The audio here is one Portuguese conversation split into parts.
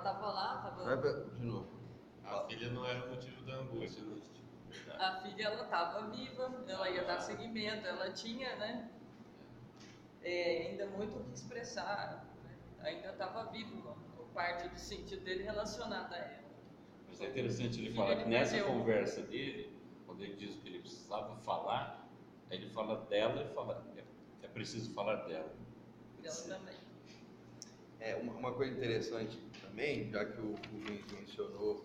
estava lá, De novo. A filha não era o motivo da angústia, né? Verdade. A filha, ela estava viva, ela ia dar seguimento, ela tinha, né? Ainda muito o que expressar, né? Ainda estava vivo, parte do sentido dele relacionada a ela. Mas é interessante ele falar que nessa conversa dele, quando ele diz que ele precisava falar, aí ele fala dela e fala, é preciso falar dela. Dela também. Uma coisa interessante também, já que o Rubens mencionou,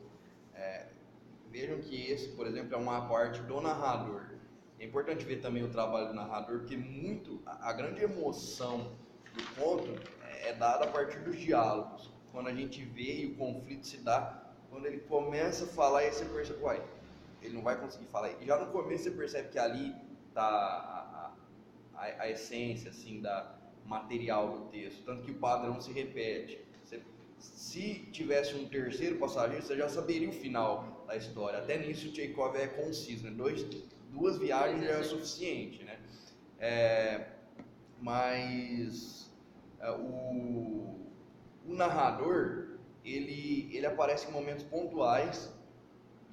vejam que esse, por exemplo, é uma parte do narrador. É importante ver também o trabalho do narrador, porque a grande emoção do conto é dada a partir dos diálogos. Quando a gente vê e o conflito se dá, quando ele começa a falar, aí você percebe, ele não vai conseguir falar. E já no começo você percebe que ali está a essência, assim, da material do texto, tanto que o padrão se repete. Se tivesse um terceiro passageiro, você já saberia o final da história. Até nisso o Chekhov é conciso, né? Duas viagens já é suficiente, né? Mas o narrador, ele aparece em momentos pontuais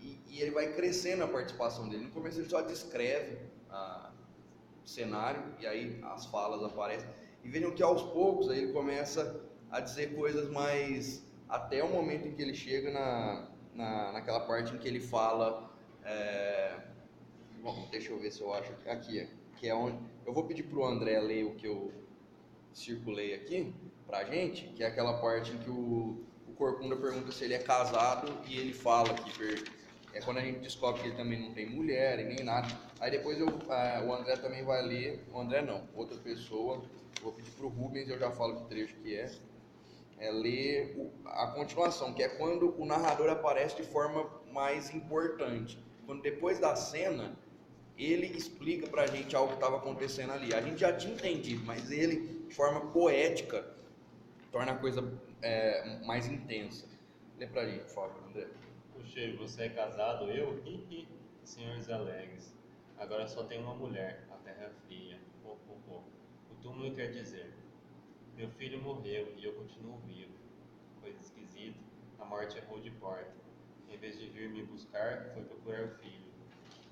e ele vai crescendo a participação dele. No começo ele só descreve o cenário e aí as falas aparecem. E vejam que aos poucos aí ele começa a dizer coisas mais, até o momento em que ele chega naquela parte em que ele fala, bom, deixa eu ver se eu acho aqui, que é onde eu vou pedir para o André ler o que eu circulei aqui pra gente, que é aquela parte em que o Corcunda pergunta se ele é casado e ele fala que é quando a gente descobre que ele também não tem mulher e nem nada. Aí depois o André também vai ler, o André não, outra pessoa, vou pedir pro Rubens, eu já falo que trecho que é ler a continuação, que é quando o narrador aparece de forma mais importante. Quando depois da cena, ele explica pra gente algo que estava acontecendo ali. A gente já tinha entendido, mas ele, de forma poética, torna a coisa mais intensa. Lê pra gente, por favor, André. Puxa, você é casado, eu? Senhores alegres. Agora só tem uma mulher, a terra fria. O túmulo quer dizer: meu filho morreu e eu continuo vivo. Coisa esquisita, a morte errou de porta. Em vez de vir me buscar, foi procurar o filho.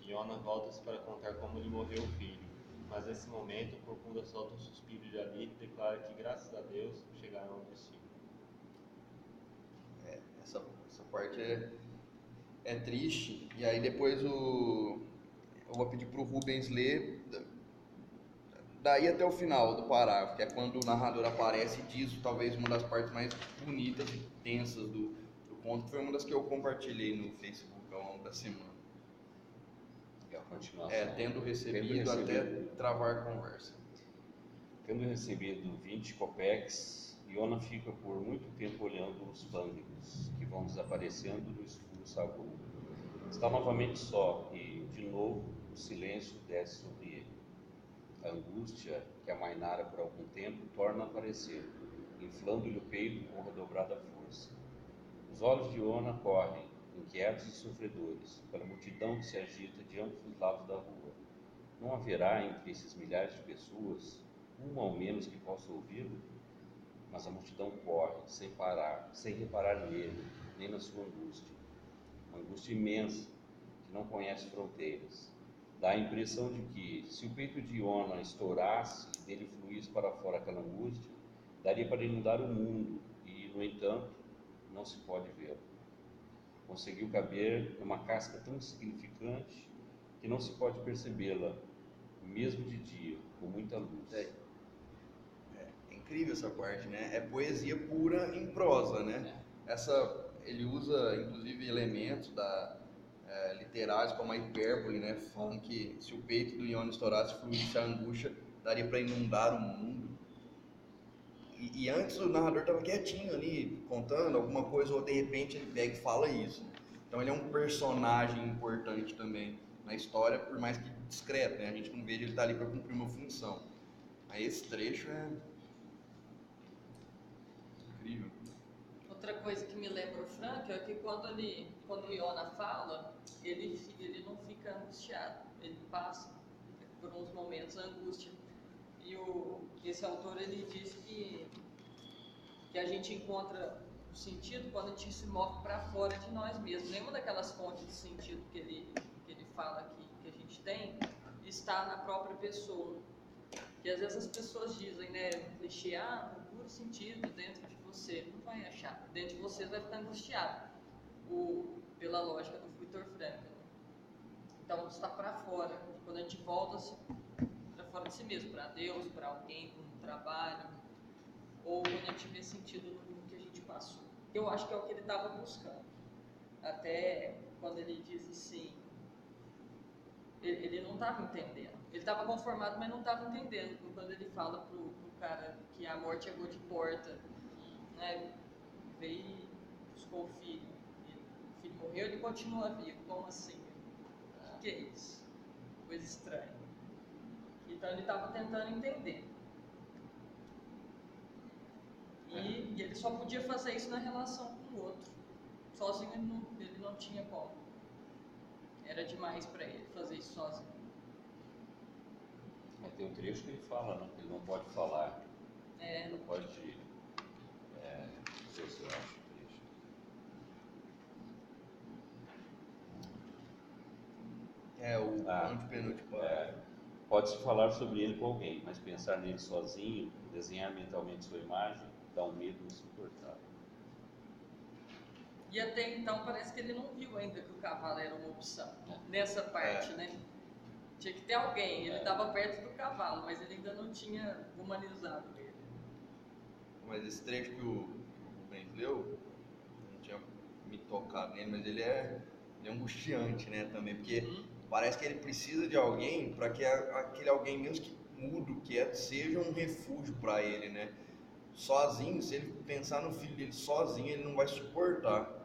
Iona volta-se para contar como lhe morreu o filho. Mas nesse momento, Corcunda solta um suspiro de alívio e declara que, graças a Deus, chegaram ao destino. Essa parte é triste. E aí depois eu vou pedir pro Rubens ler daí até o final do parágrafo, que é quando o narrador aparece e diz talvez uma das partes mais bonitas e tensas do conto, que foi uma das que eu compartilhei no Facebook ao longo da semana. Tendo recebido até travar a conversa. Tendo recebido 20 copeques, Iona fica por muito tempo olhando os pândegos que vão desaparecendo no escuro saguão. Está novamente só e, de novo, o silêncio desce sobre ele. A angústia, que amainara por algum tempo, torna a aparecer, inflando-lhe o peito com redobrada força. Os olhos de Iona correm, inquietos e sofredores, pela multidão que se agita de ambos os lados da rua. Não haverá entre esses milhares de pessoas uma ao menos que possa ouvi-lo? Mas a multidão corre, sem parar, sem reparar nele, nem na sua angústia. Uma angústia imensa, que não conhece fronteiras. Dá a impressão de que, se o peito de Iona estourasse e dele fluísse para fora aquela angústia, daria para inundar o mundo e, no entanto, não se pode vê-lo. Conseguiu caber numa casca tão insignificante que não se pode percebê-la, mesmo de dia, com muita luz. É incrível essa parte, né? É poesia pura em prosa, né? Ele usa, inclusive, elementos literários como a hipérbole, né? Falando que se o peito do Iona estourasse, fluísse a angústia, daria para inundar o mundo. E antes o narrador estava quietinho ali, contando alguma coisa, ou de repente ele pega e fala isso. Então ele é um personagem importante também na história, por mais que discreto, né? A gente não veja ele estar ali para cumprir uma função. Aí esse trecho é incrível. Outra coisa que me lembra o Frank é que quando o Iona fala, ele não fica angustiado, ele passa por uns momentos a angústia. E esse autor, ele diz que a gente encontra o sentido quando a gente se move para fora de nós mesmos. Nenhuma daquelas fontes de sentido que ele fala aqui, que a gente tem, está na própria pessoa. Que às vezes as pessoas dizem, né, um clichê, procura sentido dentro de você. Não vai achar. Dentro de você vai ficar angustiado. Pela lógica do Viktor Frankl. Então está para fora. Quando a gente volta para fora de si mesmo, para Deus, para alguém, para um trabalho, ou quando a gente vê sentido no que a gente passou. Eu acho que é o que ele estava buscando. Até quando ele diz assim, ele não estava entendendo. Ele estava conformado, mas não estava entendendo. Quando ele fala pro cara que a morte chegou de porta, né, veio e buscou o filho. O filho morreu, ele continua vivo. Como assim? O que é isso? Coisa estranha. Então ele estava tentando entender. E ele só podia fazer isso na relação com o outro. Sozinho ele não tinha como. Era demais para ele fazer isso sozinho. Tem um trecho que ele fala, né? Ele não pode falar. Não pode. Não sei se eu acho o trecho. O antepenúltimo. Pode-se falar sobre ele com alguém, mas pensar nele sozinho, desenhar mentalmente sua imagem, dá um medo insuportável. E até então parece que ele não viu ainda que o cavalo era uma opção. Nessa parte, né? Tinha que ter alguém. Ele estava perto do cavalo, mas ele ainda não tinha humanizado ele. Mas esse trecho que o Rubens leu, não tinha me tocado nele, mas ele é angustiante, né, também, porque parece que ele precisa de alguém para que aquele alguém, mesmo que mudo, quieto, seja um refúgio para ele, né? Sozinho, se ele pensar no filho dele sozinho, ele não vai suportar.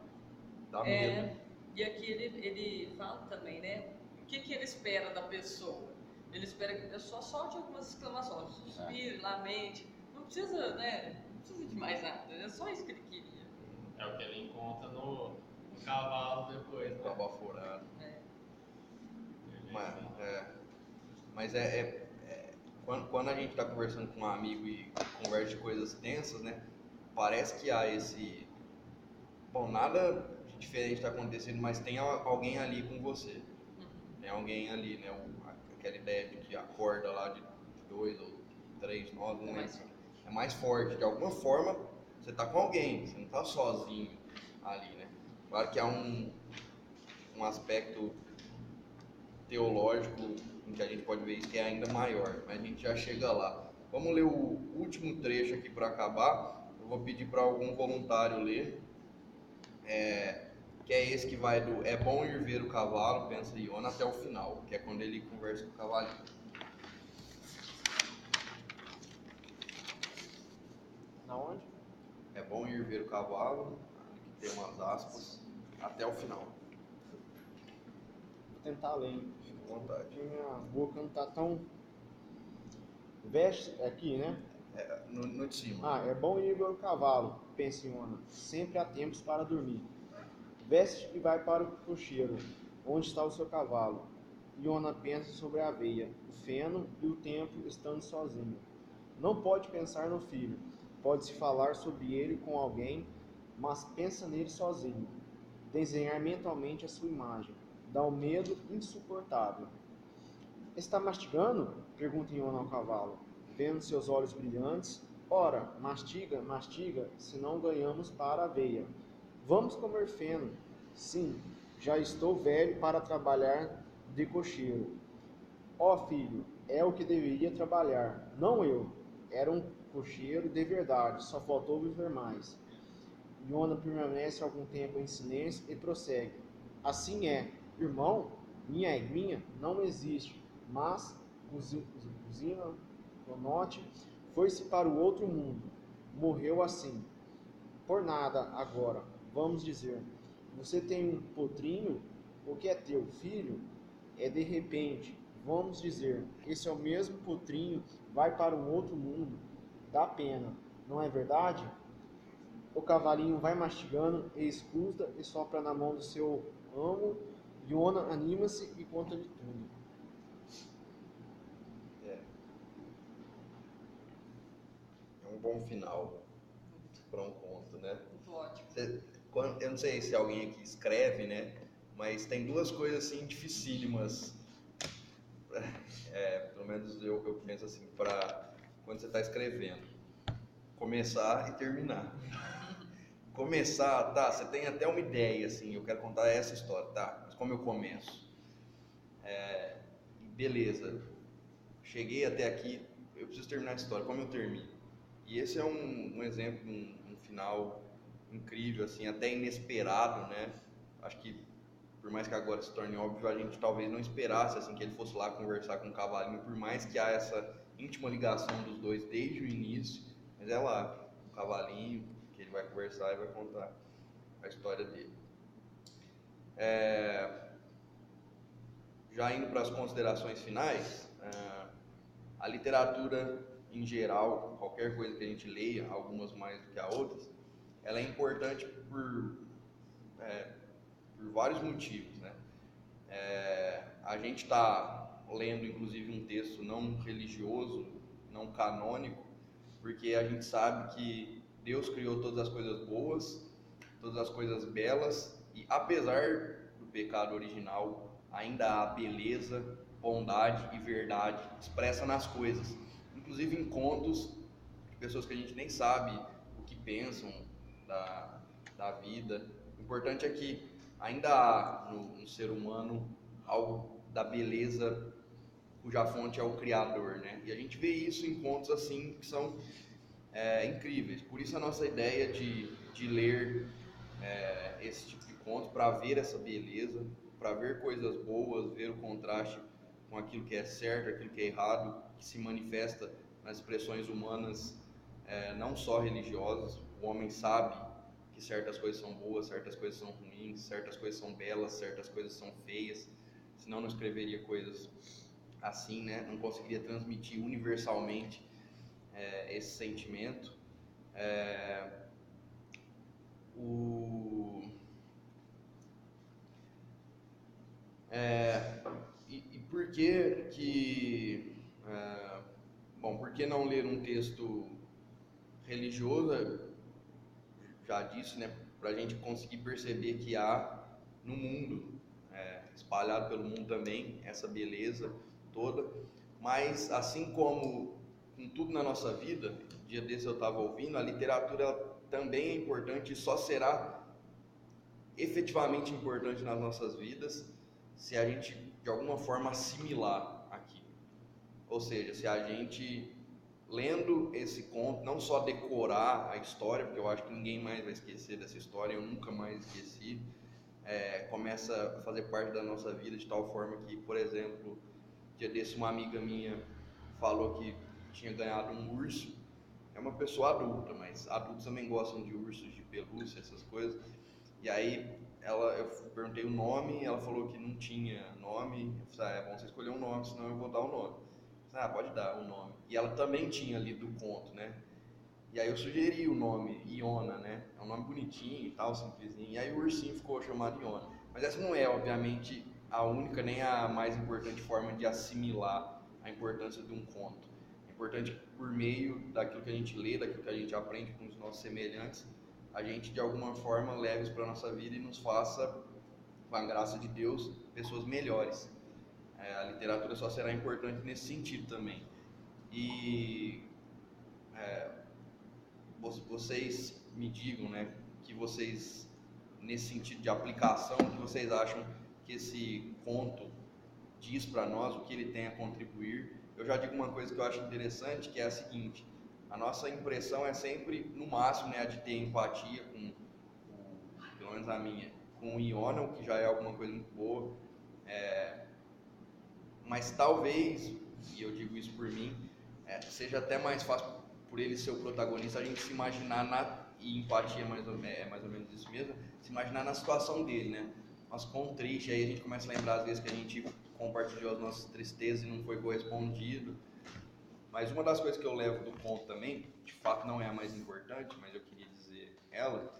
Dá medo. E aqui ele fala também, né? O que ele espera da pessoa? Ele espera que a pessoa solte algumas exclamações, suspire, lamente. Não precisa, né? Não precisa de mais nada. É só isso que ele queria. É o que ele encontra no cavalo depois, né? Abaforado. Mas quando a gente está conversando com um amigo e conversa de coisas tensas, né? Parece que há esse... Bom, nada de diferente está acontecendo, mas tem alguém ali com você. Tem alguém ali, né? Aquela ideia de que a corda lá de 2 ou 3 nós, não é mais forte. De alguma forma, você está com alguém, você não está sozinho ali, né? Claro que há um aspecto teológico em que a gente pode ver isso que é ainda maior, mas a gente já chega lá. Vamos ler o último trecho aqui para acabar. Eu vou pedir para algum voluntário ler, que é esse que vai do "é bom ir ver o cavalo", pensa Iona, até o final, que é quando ele conversa com o cavalinho. Na onde? É bom ir ver o cavalo, que tem umas aspas, até o final. Vou tentar ler, hein? Fique à vontade. Porque minha boca não tá tão... Veste aqui, né? No de cima. É bom ir ver o cavalo, pensa Iona. Sempre há tempos para dormir. Veste e vai para o cocheiro, onde está o seu cavalo. Iona pensa sobre a aveia, o feno e o tempo estando sozinho. Não pode pensar no filho. Pode-se falar sobre ele com alguém, mas pensa nele sozinho. Desenhar mentalmente a sua imagem. Dá um medo insuportável. Está mastigando? Pergunta Iona ao cavalo, vendo seus olhos brilhantes. Ora, mastiga, mastiga, senão ganhamos para a aveia. Vamos comer feno. Sim, já estou velho para trabalhar de cocheiro. Ó filho, é o que deveria trabalhar, não eu. Era um cocheiro de verdade, só faltou viver mais. Iona permanece algum tempo em silêncio e prossegue. Assim é, irmão, minha eguinha não existe, mas Buzina Clonote foi-se para o outro mundo. Morreu assim. Por nada agora, vamos dizer. Você tem um potrinho, o que é teu filho? É de repente, vamos dizer, esse é o mesmo potrinho, vai para um outro mundo. Dá pena, não é verdade? O cavalinho vai mastigando e escuta e sopra na mão do seu amo. Iona anima-se e conta-lhe tudo. É um bom final para um conto, né? Muito Ótimo. Eu não sei se alguém aqui escreve, né? Mas tem duas coisas assim dificílimas. Pelo menos eu penso assim, para quando você está escrevendo. Começar e terminar. Começar, tá, você tem até uma ideia, assim, eu quero contar essa história, tá, mas como eu começo? Beleza, cheguei até aqui, eu preciso terminar a história, como eu termino? E esse é um exemplo, um final incrível, assim, até inesperado, né? Acho que, por mais que agora se torne óbvio, a gente talvez não esperasse, assim, que ele fosse lá conversar com o cavalinho, por mais que há essa íntima ligação dos dois desde o início, mas é lá, o cavalinho, que ele vai conversar e vai contar a história dele. Já indo para as considerações finais, a literatura em geral, qualquer coisa que a gente leia, algumas mais do que a outras, ela é importante por vários motivos, né? A gente está lendo inclusive um texto não religioso, não canônico, porque a gente sabe que Deus criou todas as coisas boas, todas as coisas belas, e apesar do pecado original, ainda há beleza, bondade e verdade expressa nas coisas, inclusive em contos de pessoas que a gente nem sabe o que pensam da vida. O importante é que ainda há no ser humano algo da beleza cuja fonte é o Criador, né? E a gente vê isso em contos assim que são incríveis. Por isso a nossa ideia de ler esse tipo de contos, para ver essa beleza, para ver coisas boas, ver o contraste com aquilo que é certo, aquilo que é errado, que se manifesta nas expressões humanas, não só religiosas. O homem sabe que certas coisas são boas, certas coisas são ruins, certas coisas são belas, certas coisas são feias, senão não escreveria coisas assim, né? Não conseguiria transmitir universalmente esse sentimento. E por que por que não ler um texto religioso? Já disse, né? Para a gente conseguir perceber que há no mundo, espalhado pelo mundo também, essa beleza toda. Mas assim como com tudo na nossa vida, dia desse eu estava ouvindo, a literatura ela também é importante e só será efetivamente importante nas nossas vidas se a gente de alguma forma assimilar aquilo. Ou seja, se a gente, lendo esse conto, não só decorar a história, porque eu acho que ninguém mais vai esquecer dessa história, eu nunca mais esqueci, começa a fazer parte da nossa vida de tal forma que, por exemplo, dia desse uma amiga minha falou que tinha ganhado um urso. É uma pessoa adulta, mas adultos também gostam de ursos de pelúcia, essas coisas. E aí eu perguntei o nome, ela falou que não tinha nome. Eu falei, é bom você escolher um nome, senão eu vou dar o nome. Eu falei, pode dar o nome. E ela também tinha lido o conto, né? E aí eu sugeri o nome, Iona, né? É um nome bonitinho e tal, simplesinho. E aí o ursinho ficou chamado Iona. Mas essa não é, obviamente, a única nem a mais importante forma de assimilar a importância de um conto. É importante que, por meio daquilo que a gente lê, daquilo que a gente aprende com os nossos semelhantes, a gente de alguma forma leve isso para a nossa vida e nos faça, com a graça de Deus, pessoas melhores. A literatura só será importante nesse sentido também. E vocês me digam, né, que vocês, nesse sentido de aplicação, que vocês acham que esse conto diz para nós, o que ele tem a contribuir. Eu já digo uma coisa que eu acho interessante, que é a seguinte: a nossa impressão é sempre, no máximo, né, a de ter empatia com, pelo menos a minha, com o Iona, o que já é alguma coisa muito boa, mas talvez, e eu digo isso por mim, seja até mais fácil, por ele ser o protagonista, a gente se imaginar e empatia mais ou menos isso mesmo, se imaginar na situação dele, né? Nossa, quão triste, aí a gente começa a lembrar às vezes que a gente compartilhou as nossas tristezas e não foi correspondido. Mas uma das coisas que eu levo do conto também, de fato não é a mais importante, mas eu queria dizer ela,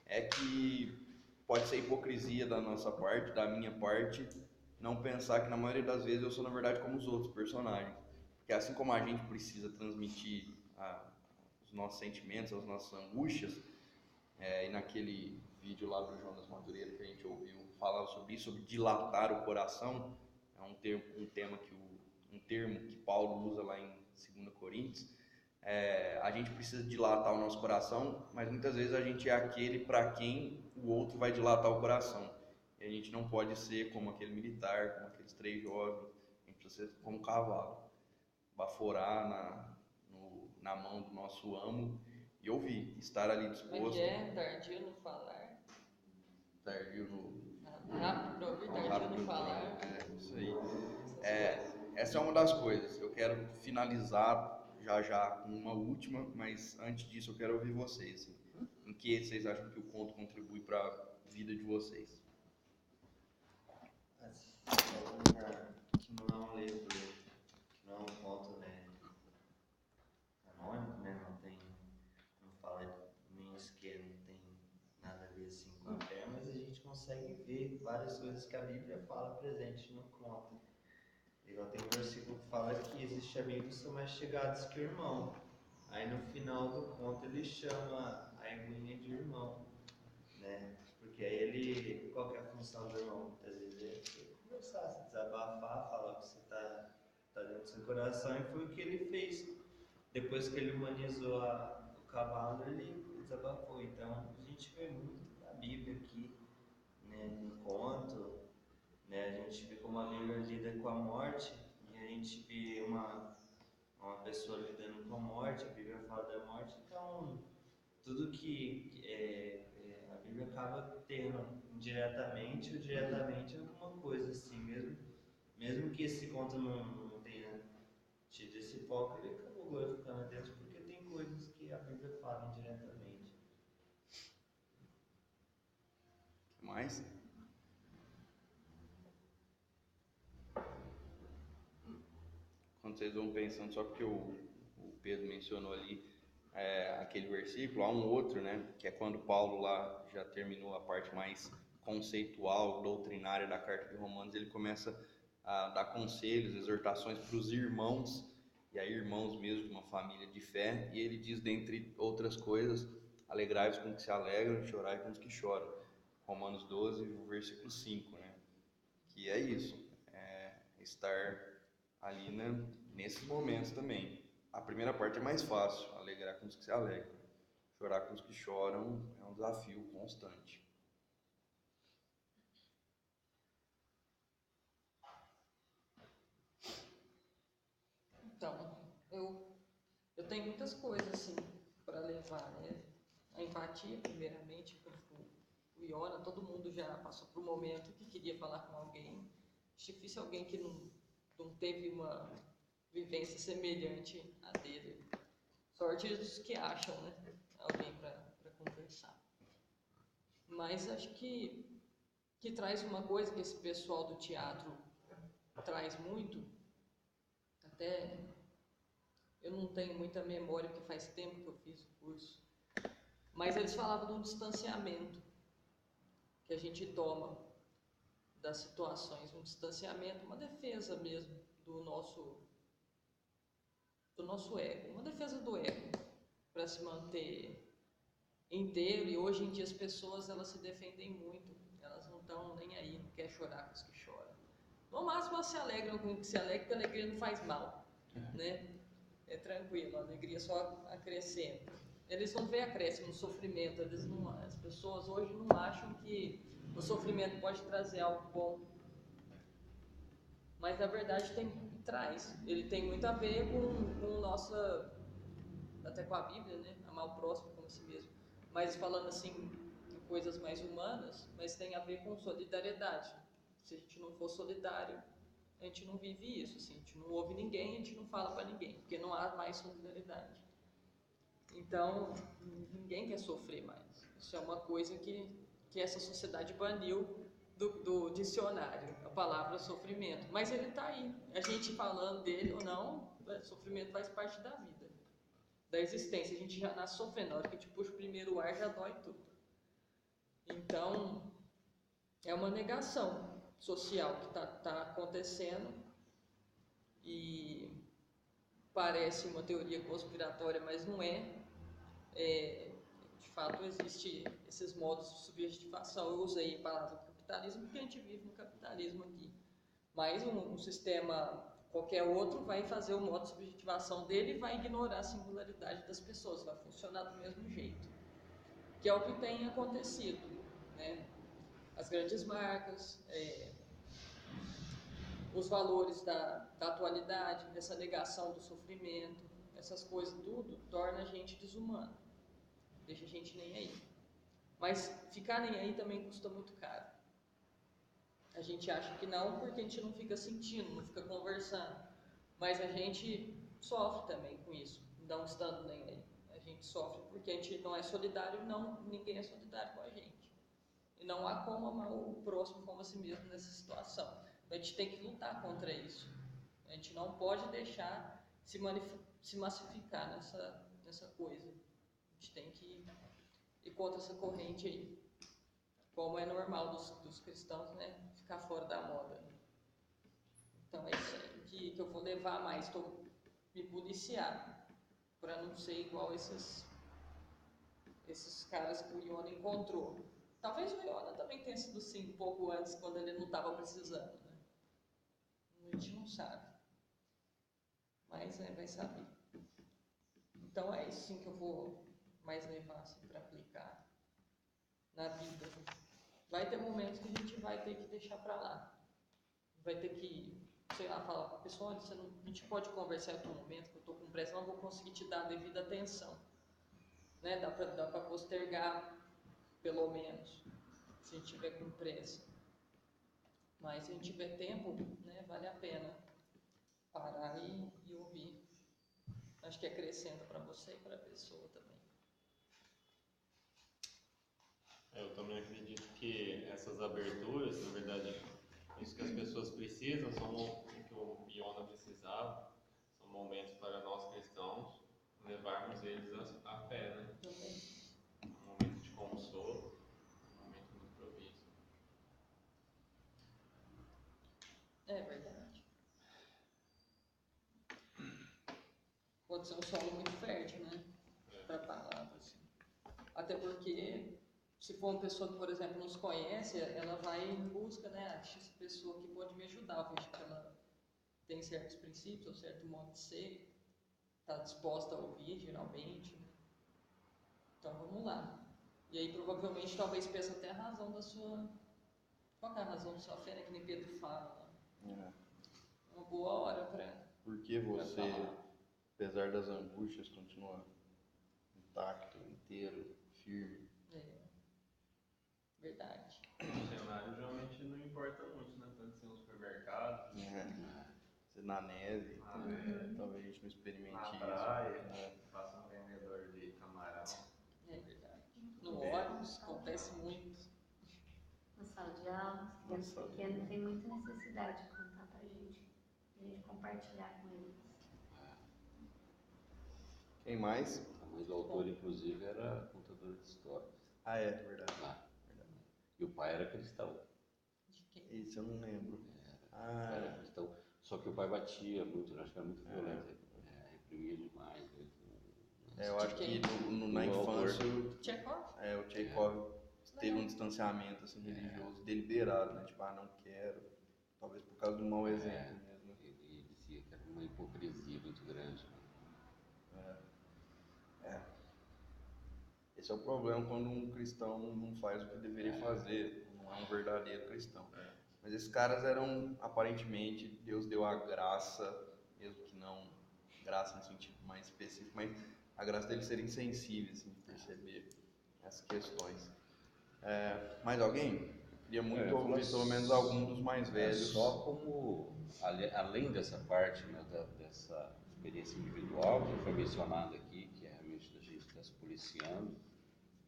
é que pode ser hipocrisia da nossa parte, da minha parte, não pensar que na maioria das vezes eu sou na verdade como os outros personagens. Porque assim como a gente precisa transmitir os nossos sentimentos, as nossas angústias, E naquele vídeo lá do Jonas Madureira que a gente ouviu falar sobre isso, sobre dilatar o coração, é um termo que Paulo usa lá em 2 Coríntios. A gente precisa dilatar o nosso coração, mas muitas vezes a gente é aquele para quem o outro vai dilatar o coração. E a gente não pode ser como aquele militar, como aqueles 3 jovens, a gente precisa ser como um cavalo, baforar na mão do nosso amo e ouvir, estar ali disposto. Tardio no falar. Tardio no... Rápido para ouvir, tardio no falar. Isso aí. Essa é uma das coisas. Eu quero finalizar já com uma última, mas antes disso eu quero ouvir vocês. Assim, em que vocês acham que o conto contribui para a vida de vocês? Que não é um livro, que não é um conto, né, canônico, né, não fala nem sequer, não tem nada a ver assim com a fé, mas a gente consegue ver várias coisas que a Bíblia fala presente no conto. Igual tem um versículo que fala que existem amigos que são mais chegados que o irmão. Aí no final do conto ele chama a Eguinha de irmão, né? Porque aí qual que é a função do irmão? Muitas vezes é conversar, se desabafar, falar o que você tá dentro do seu coração, e foi o que ele fez. Depois que ele humanizou o cavalo, ele desabafou. Então a gente vê muito da Bíblia aqui, né, no conto, né? A gente vê como a Bíblia lida com a morte, e a gente vê uma pessoa lidando com a morte, a Bíblia fala da morte, então tudo que a Bíblia acaba tendo indiretamente ou diretamente alguma coisa assim, mesmo que esse conto não tenha tido esse foco, ele acabou glorificando a Deus porque tem coisas que a Bíblia fala indiretamente. Mais? Quando vocês vão pensando, só porque o Pedro mencionou ali aquele versículo, há um outro, né, que é quando Paulo lá já terminou a parte mais conceitual, doutrinária da carta de Romanos, ele começa a dar conselhos, exortações para os irmãos, e aí irmãos mesmo, uma família de fé, e ele diz, dentre outras coisas, alegrai-vos com os que se alegram, chorai com os que choram. Romanos 12, versículo 5, né, que é isso, estar ali, né, nesses momentos também. A primeira parte é mais fácil, alegrar com os que se alegram. Chorar com os que choram é um desafio constante. Então, eu tenho muitas coisas assim para levar, né? A empatia, primeiramente, o Iona, todo mundo já passou por um momento que queria falar com alguém. É difícil alguém que não teve uma vivência semelhante à dele. Sorte dos que acham, né? Alguém para conversar. Mas acho que traz uma coisa que esse pessoal do teatro traz muito, até eu não tenho muita memória porque faz tempo que eu fiz o curso, mas eles falavam do distanciamento que a gente toma das situações, um distanciamento, uma defesa mesmo do nosso ego, uma defesa do ego para se manter inteiro. E hoje em dia as pessoas elas se defendem muito, elas não estão nem aí, não quer chorar com os que choram. No máximo elas se alegram com o que se alegra, porque a alegria não faz mal, né? É tranquilo, a alegria só acrescenta. Eles não veem acréscimo no sofrimento, as pessoas hoje não acham que o sofrimento pode trazer algo bom. Mas na verdade traz. Ele tem muito a ver com nossa, até com a Bíblia, né? Amar o próximo como a si mesmo. Mas falando assim, de coisas mais humanas, mas tem a ver com solidariedade. Se a gente não for solidário, a gente não vive isso, assim, a gente não ouve ninguém, a gente não fala para ninguém, porque não há mais solidariedade. Então, ninguém quer sofrer mais. Isso é uma coisa que essa sociedade baniu do dicionário, a palavra sofrimento. Mas ele está aí. A gente falando dele ou não, sofrimento faz parte da vida, da existência. A gente já nasce sofrendo. Na hora que a gente puxa o primeiro ar, já dói tudo. Então, é uma negação social que está acontecendo, e parece uma teoria conspiratória, mas não é. de fato existe esses modos de subjetivação. Eu usei a palavra capitalismo porque a gente vive no capitalismo aqui. Mas um sistema qualquer outro vai fazer o modo de subjetivação dele e vai ignorar a singularidade das pessoas, vai funcionar do mesmo jeito. Que é o que tem acontecido, né? As grandes marcas, os valores da atualidade, essa negação do sofrimento, essas coisas tudo, torna a gente desumano, deixa a gente nem aí. Mas ficar nem aí também custa muito caro. A gente acha que não porque a gente não fica sentindo, não fica conversando, mas a gente sofre também com isso, não estando nem aí. A gente sofre porque a gente não é solidário, não, ninguém é solidário com a gente. E não há como amar o próximo como a si mesmo nessa situação. A gente tem que lutar contra isso. A gente não pode deixar se massificar nessa coisa. A gente tem que ir contra essa corrente aí. Como é normal dos cristãos, né? Ficar fora da moda. Então é isso aí que eu vou levar mais. Estou me policiar para não ser igual esses caras que o Iona encontrou. Talvez o Iona também tenha sido assim um pouco antes, quando ele não estava precisando, né? A gente não sabe. Mas vai saber. Então é isso sim que eu vou mais levar assim, para aplicar na vida. Vai ter momentos que a gente vai ter que deixar para lá. Vai ter que, sei lá, falar para a pessoa, olha, a gente pode conversar em outro momento, que eu estou com pressa, não vou conseguir te dar a devida atenção. Né? Dá para postergar, pelo menos, se a gente tiver com pressa. Mas se a gente tiver tempo, né, vale a pena parar e ouvir. Acho que acrescenta para você e para a pessoa também. Eu também acredito que essas aberturas, na verdade, isso que as pessoas precisam, são o que o Iona precisava, são momentos para nós cristãos levarmos eles à fé, né? Também. Um momento de consolo, um momento muito propício. É verdade. Pode ser um solo muito fértil, né? Para palavras. Assim. Até porque, se for uma pessoa que, por exemplo, nos conhece, ela vai em busca, né? Acha essa pessoa que pode me ajudar. Eu vejo que ela tem certos princípios, ou certo modo de ser, está disposta a ouvir, geralmente. Né? Então vamos lá. E aí, provavelmente, talvez peça até a razão da sua. Qual é a razão da sua fé, né? Que nem Pedro fala. Né? Uma boa hora para. Por que você, apesar das angústias, continua intacto, inteiro, firme? Verdade. O cenário geralmente não importa muito, né? Pode ser um supermercado. Ser na neve, talvez a gente não experimente Na isso. praia, passa um vendedor de camarão. É verdade. No ônibus, acontece muito. Na sala de aula, os pequenos têm muita necessidade de contar pra gente compartilhar com eles. Quem mais? A mãe do autor, inclusive, era contadora de histórias. Ah, é, verdade. E o pai era cristão. De quem? Isso eu não lembro. Era cristão. Só que o pai batia muito, acho que era muito violento, reprimia demais. Eu acho que na infância o Tchekhov teve um distanciamento assim, religioso deliberado, né? Tipo, não quero. Talvez por causa do mau exemplo mesmo. Ele dizia que era uma hipocrisia muito grande. Esse é o problema quando um cristão não faz o que deveria fazer, não é um verdadeiro cristão. Mas esses caras eram, aparentemente, Deus deu a graça, mesmo que não graça no sentido mais específico, mas a graça deles serem sensíveis, assim, de perceber essas questões. Mais alguém? Queria muito ouvir pelo menos algum dos mais velhos. Só como, além dessa parte, né, dessa experiência individual que foi mencionada aqui, que é realmente da gente estar se policiando,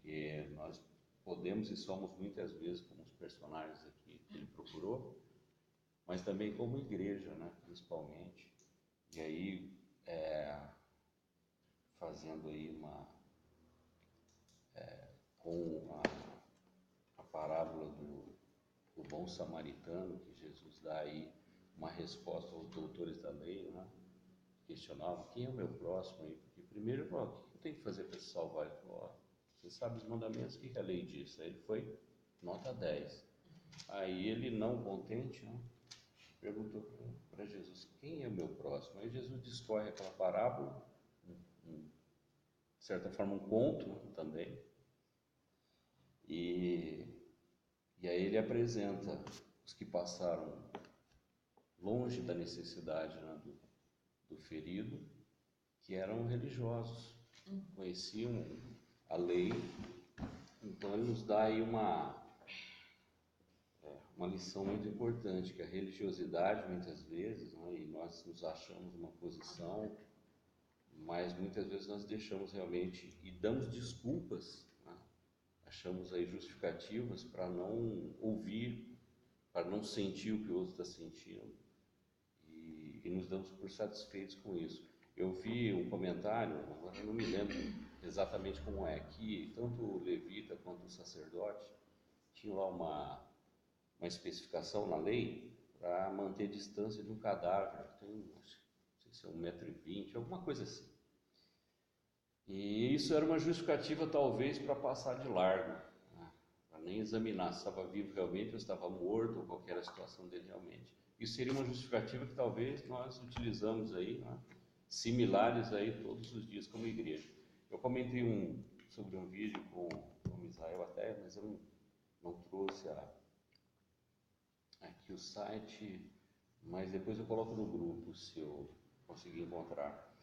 que nós podemos e somos muitas vezes como os personagens aqui que ele procurou, mas também como igreja, né, principalmente. E aí, fazendo aí com a parábola do bom samaritano, que Jesus dá aí uma resposta aos doutores da lei, né? Questionavam quem é o meu próximo aí, porque primeiro ele falou, o que eu tenho que fazer para se salvar? Ele falou, você sabe os mandamentos, o que a lei diz? Aí ele foi nota 10. Aí ele, não contente, né, perguntou para Jesus, quem é o meu próximo? Aí Jesus discorre aquela parábola, de certa forma um conto também, e aí ele apresenta os que passaram longe da necessidade, né, do ferido, que eram religiosos, conheciam a lei. Então ele nos dá aí uma lição muito importante, que a religiosidade muitas vezes, né, e nós nos achamos numa posição, mas muitas vezes nós deixamos realmente e damos desculpas, né, achamos aí justificativas para não ouvir, para não sentir o que o outro está sentindo, e nos damos por satisfeitos com isso. Eu vi um comentário, agora eu não me lembro exatamente como é, que tanto o levita quanto o sacerdote tinham lá uma especificação na lei para manter distância de um cadáver, tem, não sei se é 1,20 m, alguma coisa assim. E isso era uma justificativa talvez para passar de largo, né? Para nem examinar se estava vivo realmente ou estava morto, ou qual era a situação dele realmente. Isso seria uma justificativa que talvez nós utilizamos aí, né, similares aí todos os dias como igreja. Eu comentei sobre um vídeo com o Israel até, mas eu não trouxe aqui o site, mas depois eu coloco no grupo se eu conseguir encontrar,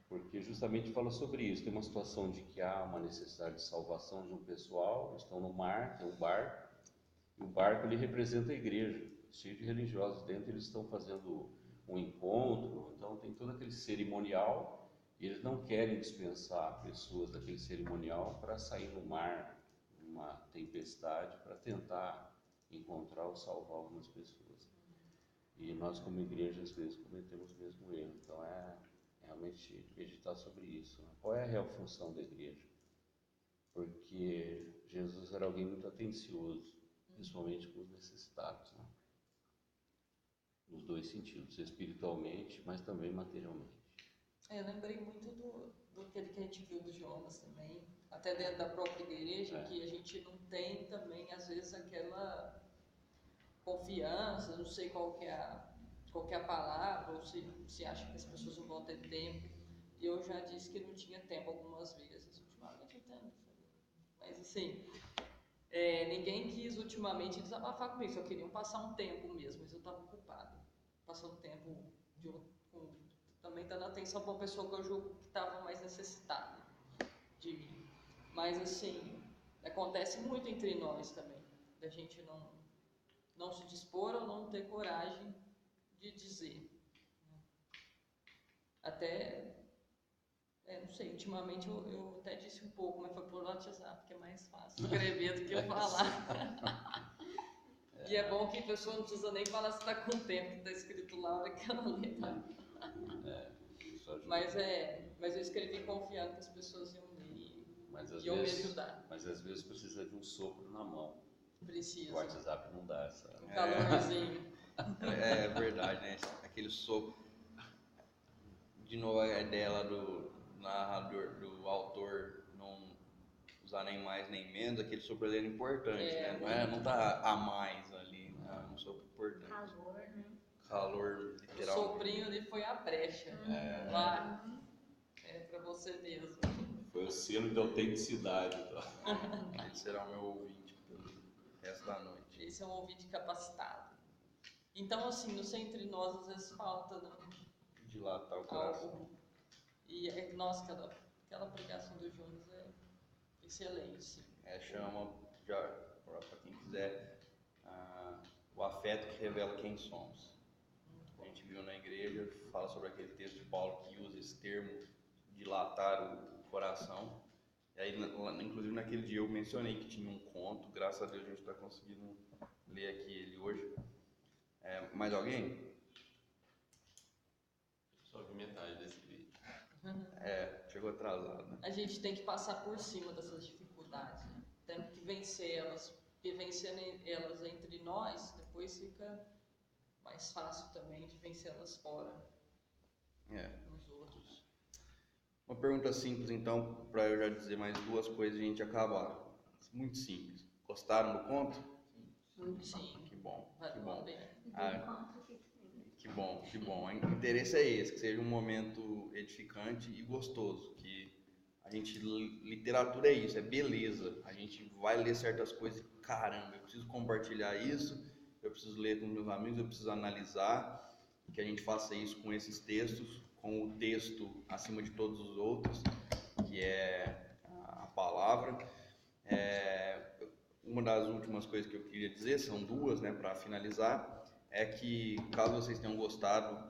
porque justamente fala sobre isso. Tem uma situação de que há uma necessidade de salvação de um pessoal, estão no mar, tem um barco, e o barco ele representa a igreja, cheio de religiosos dentro, eles estão fazendo um encontro, então tem todo aquele cerimonial, e eles não querem dispensar pessoas daquele cerimonial para sair no mar, numa tempestade, para tentar encontrar ou salvar algumas pessoas. E nós como igreja às vezes cometemos o mesmo erro, então é realmente meditar sobre isso, né? Qual é a real função da igreja? Porque Jesus era alguém muito atencioso, principalmente com os necessitados, né? Nos dois sentidos, espiritualmente, mas também materialmente. Eu lembrei muito do que a gente viu do Jonas também, até dentro da própria igreja, que a gente não tem também, às vezes, aquela confiança, não sei qual que é a palavra, ou se acha que as pessoas não vão ter tempo. E eu já disse que não tinha tempo algumas vezes, ultimamente eu tenho, mas assim, ninguém quis ultimamente desabafar comigo, só queriam passar um tempo mesmo, mas eu estava ocupado, passando tempo também dando atenção para uma pessoa que eu julgo que estava mais necessitada de mim. Mas assim, acontece muito entre nós também, da gente não se dispor ou não ter coragem de dizer. Até, não sei, ultimamente eu até disse um pouco, mas foi por WhatsApp, que é mais fácil escrever do que eu falar. E é bom que a pessoa não precisa nem falar se está com tempo, que está escrito lá, a hora que ela lê. Mas eu escrevi confiando que as pessoas iam ler e iam me ajudar. Mas às vezes precisa de um sopro na mão. Precisa. O WhatsApp não dá essa. Um calorzinho. É verdade, né? Aquele sopro. De novo a ideia lá do narrador, do autor não usar nem mais nem menos, aquele sopro ali era importante, né? Não tá a mais ali, é um sopro importante. Calor, né? Calor, O literal. soprinho ali foi a brecha. Lá. Pra você mesmo. Foi o selo de autenticidade. Então. Ele será o meu ouvinte pelo resto da noite. Esse é um ouvinte capacitado. Então, assim, no Ser Entre Nós, às vezes falta, né? Dilatar o coração. E, nossa, aquela pregação do Jonas é excelente, sim. Chama, já, para quem quiser, o afeto que revela quem somos. A gente viu na igreja, fala sobre aquele texto de Paulo que usa esse termo, dilatar o coração. E aí, inclusive naquele dia eu mencionei que tinha um conto, graças a Deus a gente está conseguindo ler aqui ele hoje. Mais alguém? Só vi metade desse vídeo. Chegou atrasado, né? A gente tem que passar por cima dessas dificuldades, né? Temos que vencer elas, porque vencendo elas entre nós, depois fica mais fácil também de vencê-las fora, nos outros. Uma pergunta simples, então, para eu já dizer mais duas coisas e a gente acabar. Muito simples. Gostaram do conto? Muito Sim. Que bom, que Valeu a bom. pena. Ah, encontro aqui também. que bom, que bom. O interesse é esse, que seja um momento edificante e gostoso, que a gente, literatura é isso, é beleza. A gente vai ler certas coisas e, caramba, eu preciso compartilhar isso, eu preciso ler com meus amigos, eu preciso analisar, que a gente faça isso com esses textos, com o texto acima de todos os outros, que é a palavra. Uma das últimas coisas que eu queria dizer, são duas, né, para finalizar, é que caso vocês tenham gostado,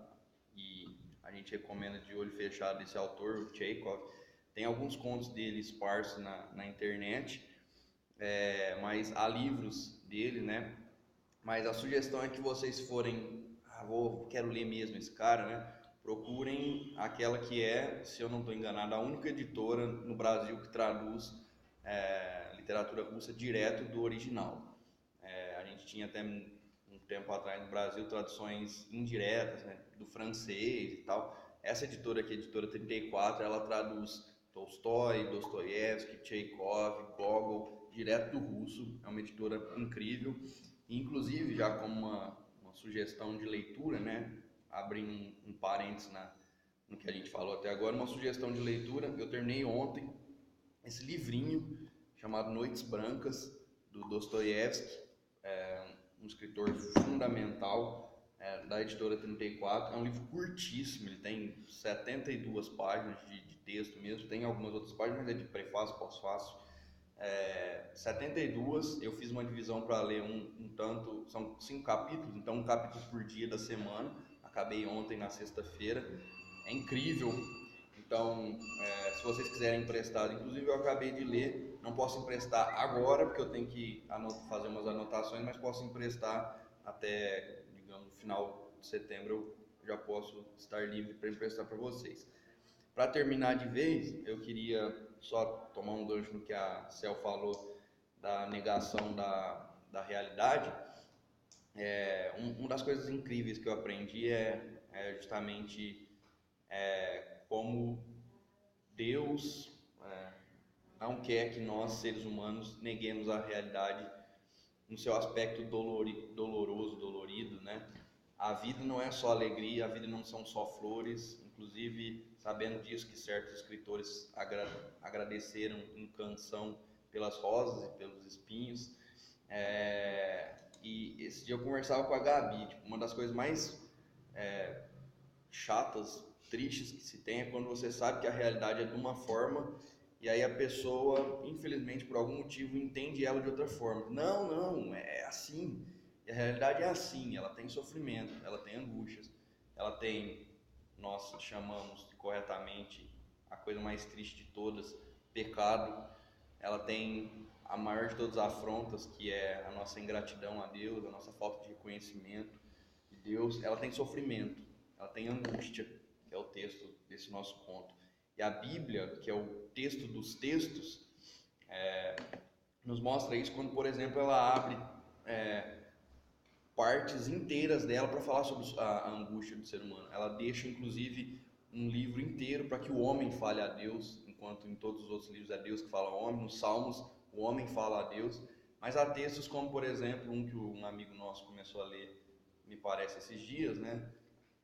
e a gente recomenda de olho fechado esse autor, o Chekhov, tem alguns contos dele esparsos na internet, mas há livros dele, né? Mas a sugestão é que vocês forem, quero ler mesmo esse cara, né? Procurem aquela que é, se eu não estou enganado, a única editora no Brasil que traduz literatura russa direto do original. A gente tinha até um tempo atrás no Brasil traduções indiretas, né, do francês e tal. Essa editora aqui, a editora 34, ela traduz Tolstói, Dostoiévski, Chekhov, Gogol, direto do russo. É uma editora incrível. Inclusive, já como uma sugestão de leitura, né, abrindo um parênteses no que a gente falou até agora, uma sugestão de leitura, eu terminei ontem esse livrinho chamado Noites Brancas, do Dostoiévski, um escritor fundamental, da editora 34. É um livro curtíssimo, ele tem 72 páginas de texto mesmo, tem algumas outras páginas, mas é de prefácio, pós-fácio. 72, eu fiz uma divisão para ler um tanto, são 5 capítulos, então um capítulo por dia da semana, acabei ontem na sexta-feira, é incrível. Então, se vocês quiserem emprestar, inclusive eu acabei de ler, não posso emprestar agora porque eu tenho que fazer umas anotações, mas posso emprestar até, digamos, no final de setembro, eu já posso estar livre para emprestar para vocês. Para terminar de vez, eu queria só tomar um gancho no que a Cel falou da negação da realidade. Uma das coisas incríveis que eu aprendi é justamente como Deus não quer que nós, seres humanos, neguemos a realidade no seu aspecto doloroso, dolorido, né? A vida não é só alegria, a vida não são só flores, inclusive sabendo disso que certos escritores agradeceram em canção pelas rosas e pelos espinhos. E esse dia eu conversava com a Gabi, tipo, uma das coisas mais chatas, tristes que se tem é quando você sabe que a realidade é de uma forma e aí a pessoa, infelizmente, por algum motivo, entende ela de outra forma. Não, é assim. E a realidade é assim, ela tem sofrimento, ela tem angústias, ela tem, nós chamamos corretamente, a coisa mais triste de todas, pecado. Ela tem a maior de todas as afrontas, que é a nossa ingratidão a Deus, a nossa falta de reconhecimento de Deus. Ela tem sofrimento, ela tem angústia, que é o texto desse nosso conto. E a Bíblia, que é o texto dos textos, nos mostra isso quando, por exemplo, ela abre partes inteiras dela para falar sobre a angústia do ser humano. Ela deixa, inclusive, um livro inteiro para que o homem fale a Deus, enquanto em todos os outros livros é Deus que fala ao homem. Nos Salmos, o homem fala a Deus. Mas há textos como, por exemplo, um que um amigo nosso começou a ler, me parece, esses dias, né?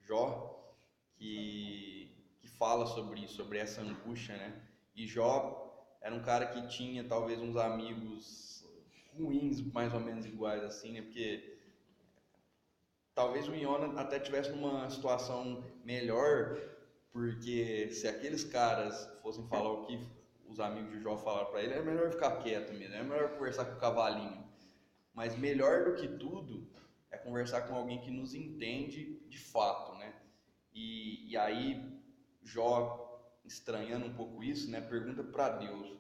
Jó, que fala sobre isso, sobre essa angústia, né? E Jó era um cara que tinha talvez uns amigos ruins, mais ou menos iguais assim, né? Porque talvez o Iona até tivesse numa situação melhor, porque se aqueles caras fossem falar o que os amigos de Jó falaram para ele, é melhor ficar quieto mesmo, é melhor conversar com o cavalinho. Mas melhor do que tudo é conversar com alguém que nos entende de fato, né? E aí Jó, estranhando um pouco isso, né, pergunta para Deus,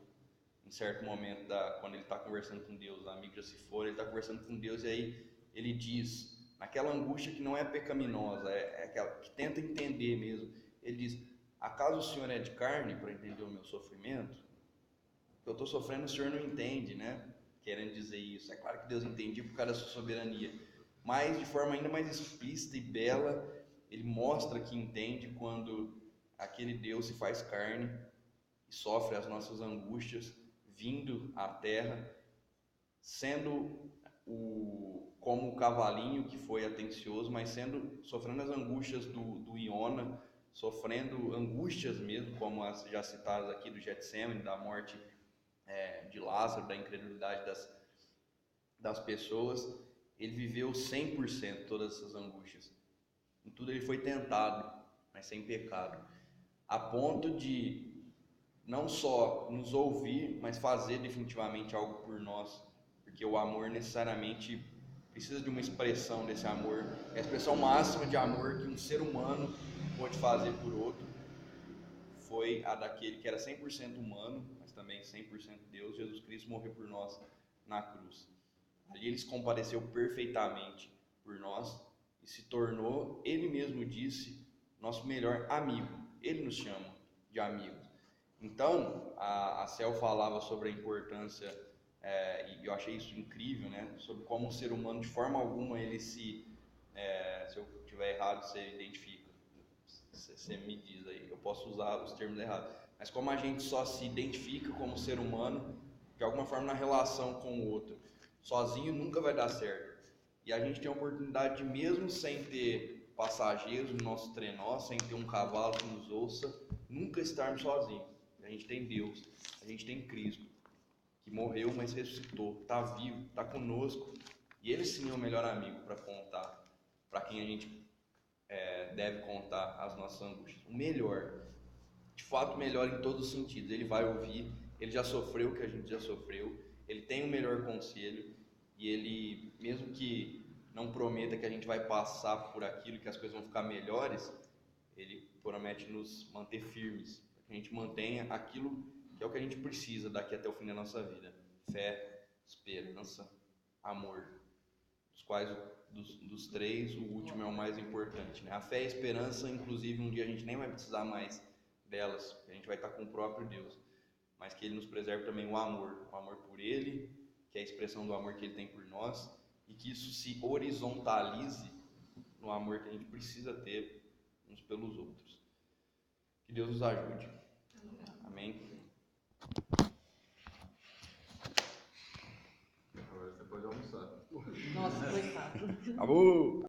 em certo momento, quando ele está conversando com Deus, os amigos já se foram, ele está conversando com Deus e aí ele diz, naquela angústia que não é pecaminosa, é aquela que tenta entender mesmo, ele diz, acaso o Senhor é de carne para entender o meu sofrimento? O que eu estou sofrendo o Senhor não entende, né? Querendo dizer isso. É claro que Deus entendia por causa da sua soberania, mas de forma ainda mais explícita e bela, ele mostra que entende quando aquele Deus se faz carne e sofre as nossas angústias, vindo à terra, sendo como o cavalinho que foi atencioso, mas sofrendo as angústias do Iona, sofrendo angústias mesmo, como as já citadas aqui do Getsemane, da morte de Lázaro, da incredulidade das pessoas. Ele viveu 100% todas essas angústias. Em tudo ele foi tentado, mas sem pecado, a ponto de não só nos ouvir, mas fazer definitivamente algo por nós, porque o amor necessariamente precisa de uma expressão desse amor. É a expressão máxima de amor que um ser humano pode fazer por outro foi a daquele que era 100% humano, mas também 100% Deus. Jesus Cristo morreu por nós na cruz. Ali ele se compadeceu perfeitamente por nós e se tornou, ele mesmo disse, nosso melhor amigo. Ele nos chama de amigos. Então, a Cel falava sobre a importância, e eu achei isso incrível, né? Sobre como o ser humano, de forma alguma, ele se eu estiver errado, você identifica, você me diz aí, eu posso usar os termos errados, mas como a gente só se identifica como ser humano, de alguma forma, na relação com o outro, sozinho nunca vai dar certo. E a gente tem a oportunidade de, mesmo sem ter passageiros no nosso trenó, sem ter um cavalo que nos ouça, nunca estarmos sozinhos. A gente tem Deus, a gente tem Cristo, que morreu, mas ressuscitou, está vivo, está conosco. E Ele sim é o melhor amigo para contar, para quem a gente deve contar as nossas angústias. O melhor, de fato, melhor em todos os sentidos. Ele vai ouvir, Ele já sofreu o que a gente já sofreu, Ele tem o melhor conselho, e Ele, mesmo que não prometa que a gente vai passar por aquilo, que as coisas vão ficar melhores, Ele promete nos manter firmes, para que a gente mantenha aquilo que é o que a gente precisa daqui até o fim da nossa vida: fé, esperança, amor, dos quais dos três o último é o mais importante, né? A fé e a esperança, inclusive, um dia a gente nem vai precisar mais delas, a gente vai estar com o próprio Deus, mas que Ele nos preserve também o amor por Ele, que é a expressão do amor que Ele tem por nós, e que isso se horizontalize no amor que a gente precisa ter uns pelos outros. Que Deus nos ajude. Amém. Agora você pode almoçar. Nossa, coitado. Acabou!